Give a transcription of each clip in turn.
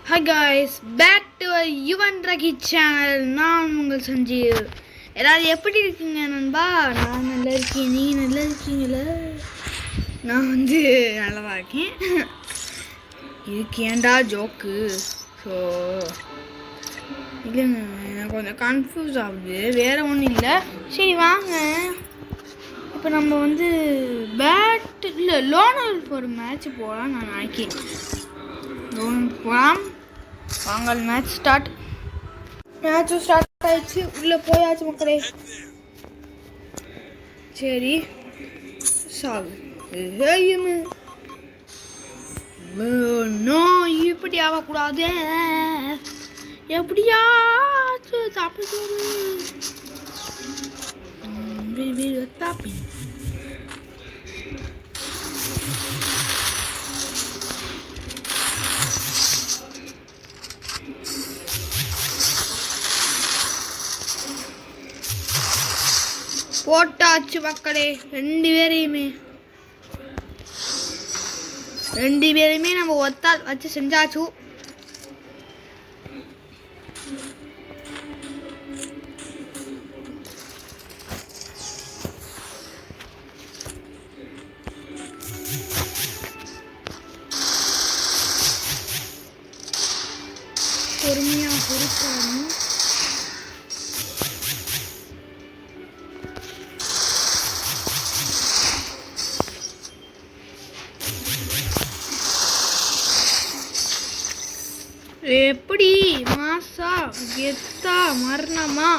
Hi guys, back to a Yuvan Raki channel. நான் உங்கள் சஞ்சீவ். எல்லாரும் எப்படி இருக்கீங்க நண்பா? நான் நல்லா இருக்கேன். நீ நல்லா இருக்கீங்களா? நான் நல்லா இருக்கேன். இதுக்கு ஏன்டா ஜோக்கு? ஸோ இல்லைங்க, எனக்கு கொஞ்சம் கன்ஃபியூஸ் ஆகுது. வேறு ஒன்றும் இல்லை. சரி வாங்க, இப்போ நம்ம பேட் இல்லை லோனல் ஒரு மேட்ச் போகலாம் நான் நினைக்கிறேன். லோனல் போகலாம் வாங்க. மேட்ச் ஸ்டார்ட் ஆயிடுச்சு. உள்ளே போயாச்சு மக்களே. சரி சாவு. இப்படி ஆகக்கூடாது. எப்படியாச்சு சாப்பிட்டு தாப்பி போட்டாச்சு மக்களே. ரெண்டு பேரையுமே நம்ம ஒத்தா வச்சு செஞ்சாச்சு. பொறுமையா பொறுக்கணும். எப்படி மாசா கெத்தா மரணமா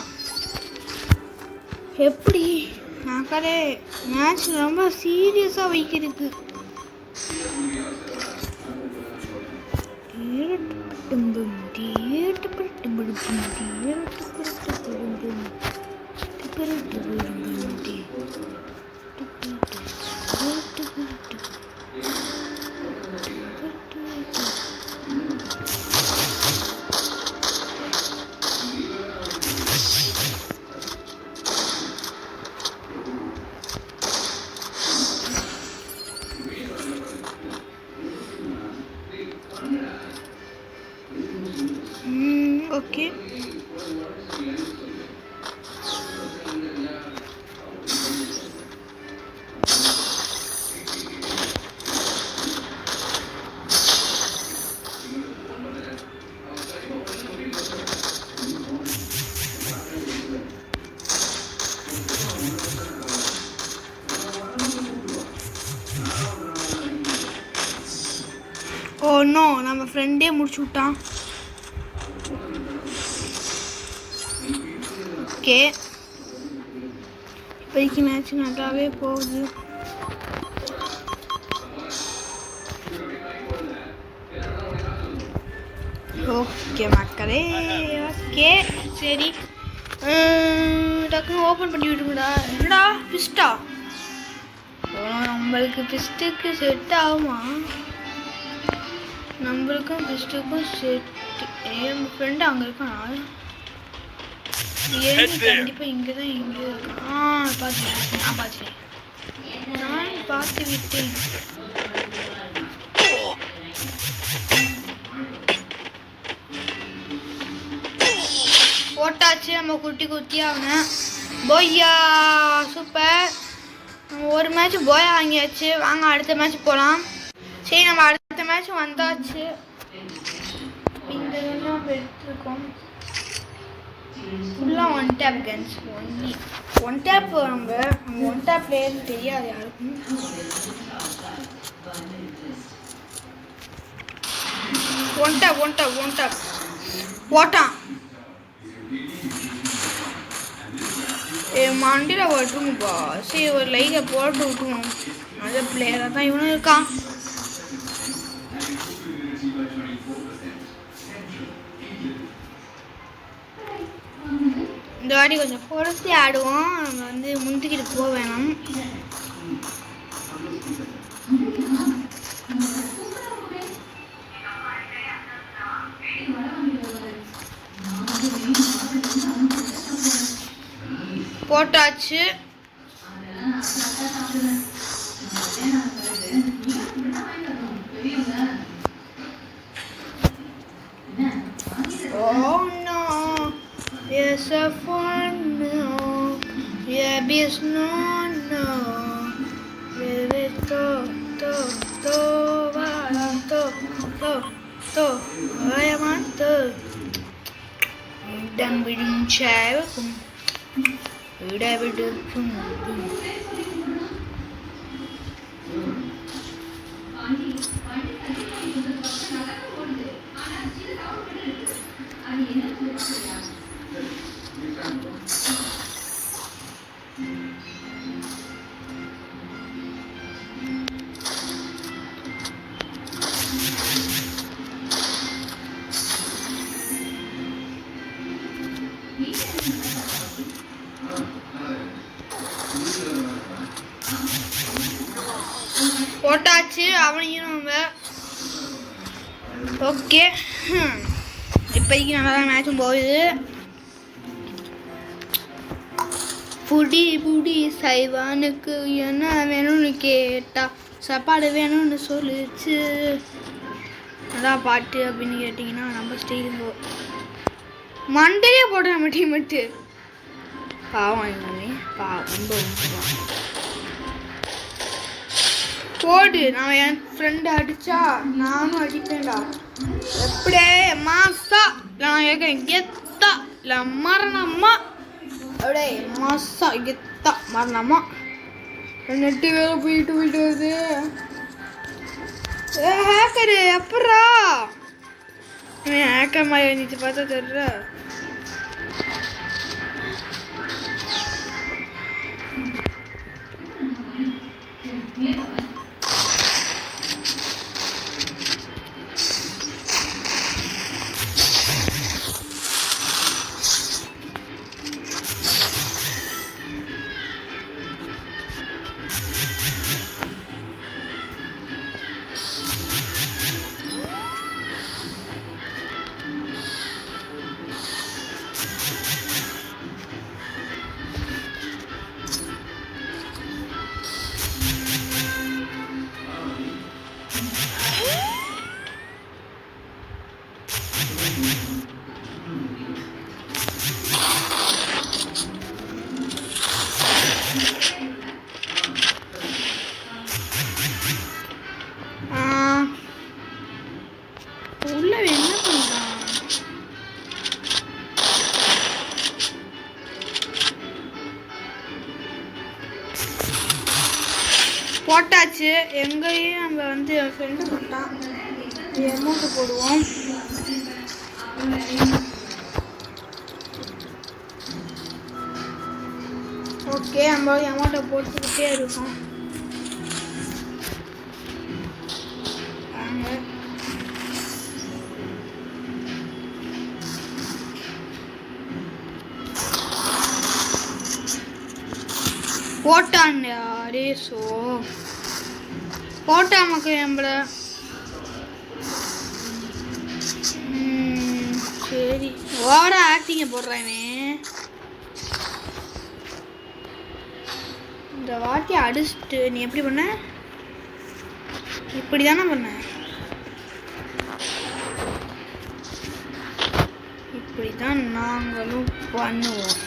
எப்படி மக்களே? மேட்ச் ரொம்ப சீரியஸா வைக்கிறதுக்கு ஓகே. ஓ நோ, நம்ம ஃப்ரெண்டே முடிச்சு விட்டான். ஓகே, இப்போதைக்கு மேட்ச் நல்லாவே போகுது. ஓகே மக்களே, ஓகே சரி. டக்குன்னு ஓப்பன் பண்ணி விட்டுங்கடா. என்னடா பிஸ்டா? நம்மளுக்கு பிஸ்ட்டுக்கு செட் ஆகுமா? நம்மளுக்கும் பிஸ்ட்டுக்கும் செட். என் ஃப்ரெண்டு அங்கே இருக்கான். கண்டிப்பா இங்கதான் இங்கே இருக்கான். நான் பார்த்து விட்டேன். போட்டாச்சு நம்ம குட்டி அவனை. போய்யா சூப்பர். நம்ம ஒரு மேட்ச் போயா வாங்கியாச்சு. வாங்க அடுத்த மேட்ச் போகலாம். சரி, நம்ம அடுத்த மேட்ச் வந்தாச்சு. இந்த இதெல்லாம் எடுத்துருக்கோம். ஃபுல்லாக one tap guns. One tap நம்ம ஒன் டேப் பிளேயர்னு தெரியாது யாருக்கும். ஒன் டேப் போட்டான். மண்டியில் விட்டுருங்கப்பா. சரி, ஒரு லைட்டை போட்டு விட்டுருவோம். நல்ல பிளேயராக தான் இவனும் இருக்கான். இந்த வாட்டி கொஞ்சம் பொறுத்து ஆடுவோம். நம்ம முந்திக்கிட்டு போக வேணாம். போட்டாச்சு. Oh no, yes a fun no, yeah bis no no, baby to vara to, I want to. Dum bidum chai kum, uda bidum kum. போட்டாச்சு அவனையும் நம்ம. ஓகே, இப்போதைக்கு நல்லா தான் மேட்சும் போகுது. புடி புடி சைவானுக்கு என்ன வேணும்னு கேட்டா சாப்பாடு வேணும்னு சொல்லிச்சு. அதான் பாட்டு அப்படின்னு கேட்டிங்கன்னா நம்ம ஸ்டீலிங்கோ மண்டையே போடுற நம்ம டீமெட்டு. பாவம் எல்லாமே ரொம்ப போடு. நான் என் ஃப்ரெண்டு அடித்தா நானும் அடிப்பேன்டா. எப்படியே மாசா இல்லை நான் கேட்குறேன் கெத்தா இல்லை மரணமா அப்படியே மாசா கெத்தா மரணமா. நெட்டு வேலை போயிட்டு வருது. ஹேக்கரு எப்படா ஹேக்கர் மாதிரி வந்துச்சு பார்த்தா தெரியல. உள்ள என்ன பண்றான்? போட்டாச்சு. எங்கேயும் நம்ம வந்து என் ஃப்ரெண்டு போட்டான். அமௌண்ட்டு போடுவோம். ஓகே, நம்ம அமௌண்ட்டை போட்டுக்கிட்டே இருக்கோம். வாங்க போட்டான் யாரே சோ போட்டா மக்கள் நம்மள. சரி ஓட ஆக்டிங்க போடுறானே. இந்த வாட்டி அடிச்சுட்டு நீ எப்படி பண்ண? இப்படி தானே பண்ண? இப்படி தான் நாங்களும் பண்ணுவோம்.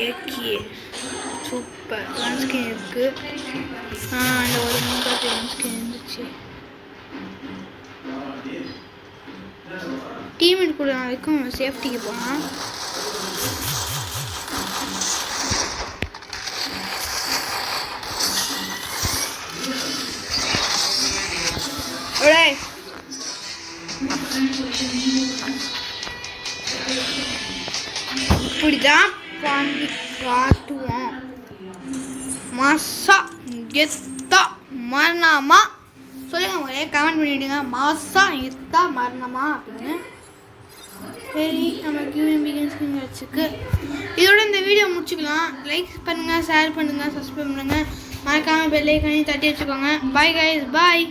ஏகே சூப்பர் லன்ஸ்கின் இருக்கு. இந்த ஒரு 3 லன்ஸ்கின் இருந்துச்சு. டீம்மேட் கூட வரைக்கும் சேஃப்டிக்கு போனால் இப்படிதான் பண்ணி காட்டுவோம். மாசா கெத்தா மரணமா சொல்லுங்க உங்களே கமெண்ட் பண்ணிவிடுங்க. மாசா கெத்தா மரணமா அப்படின்னு. சரி நம்ம கியூஎம்பிகன் வச்சுக்கு இதோட இந்த வீடியோ முடிச்சுக்கலாம். லைக் பண்ணுங்கள், ஷேர் பண்ணுங்கள், சப்ஸ்கிரைப் பண்ணுங்கள். மறக்காமல் பெல் ஐகானையும் தட்டி வச்சுக்கோங்க. பாய் கைஸ், பாய்.